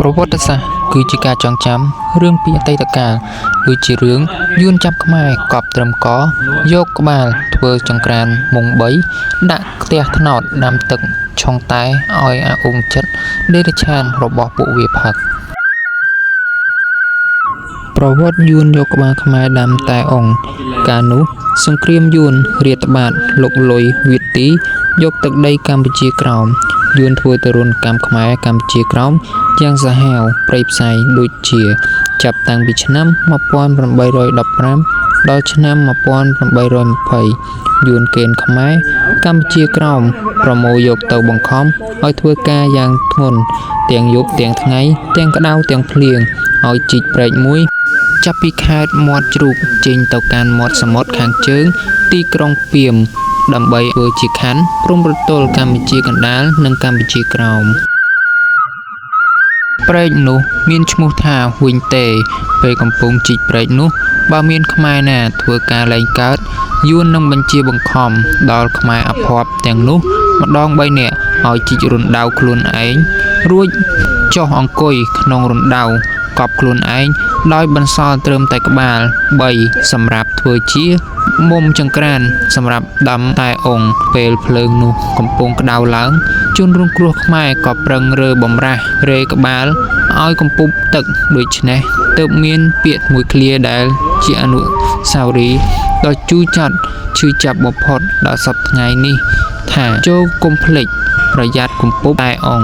ប្រវត្តិសាស្ត្រគឺជាការចងចាំរឿងពីអតីតកាលដូចជារឿងយួនចាប់ខ្មែរកប់ត្រឹមកយកក្បាលធ្វើចង្ក្រានមុង3ដាក់ផ្ទះថ្នោតដាំទឹកឆុងតែឲ្យអាអ៊ុងចិត្តដេរឆានរបស់ពួកវាផឹកប្រវត្តិយួនយកក្បាលខ្មែរដាំតែអងកាលនោះសង្គ្រាមយួនរាតត្បាតលុកលុយវិទីយកទឹកដីកម្ពុជាក្រោមយួនធ្វើទរណកម្មខ្មែរកម្ពុជាក្រោមយ៉ាងសាហាវព្រៃផ្សៃដូចជាចាប់តាំងពីឆ្នាំ1815ដល់ឆ្នាំ1820យួនកេណ្ឌខ្មែរកម្ពុជាក្រោមប្រមូលយកទៅបង្ខំឲ្យធ្វើការយ៉ាងធ្ងន់ទាំងយប់ទាំងថ្ងៃទាំងក្តៅទាំងភ្លៀងឲ្យជីកព្រែកមួយចាប់ពីខេត្តមាត់ជ្រូកចេញទៅកាន់មាត់សមុទ្រខាងជើងទីក្រុងពាមដើម្បីធ្វើជាខណ្ឌព្រំប្រទល់កម្ពុជាកណ្ដាលនិងកម្ពុជាក្រោមព្រែកនោះមានឈ្មោះថាវិញតេពេលកំពុងជីកព្រែកនោះបើមានខ្មែរណាធ្វើការលែងកើតយួននឹងបញ្ជាបង្ខំដល់ខ្មែរអភ័ព្វទាំងនោះម្ដង3នាក់ឲ្យជីករណ្ដៅខ្លួនឯងរួចចុះអង្គុយក្នុងរណ្ដៅកប់ខ្លួនឯងដោយបន្សល់ត្រឹមតែក្បាល3សម្រាប់ធ្វើជាមុំចង្ក្រានសម្រាប់ដាំតែអងពេលភ្លើងនោះកំពុងក្តៅឡើងជនរងគ្រោះខ្មែរក៏ប្រឹងរើបំរាស់រេក្បាលឲ្យកំពុបទឹកដូច្នេះទើបមានពាក្យមួយឃ្លាដែលជាអនុស្សាវរីយ៍ដ៏ជូរចត់ឈឺចាប់បំផុតដល់សប្តាហ៍ថ្ងៃនេះថាចូលកុំភ្លេចប្រយ័ត្នកំពុបតែអង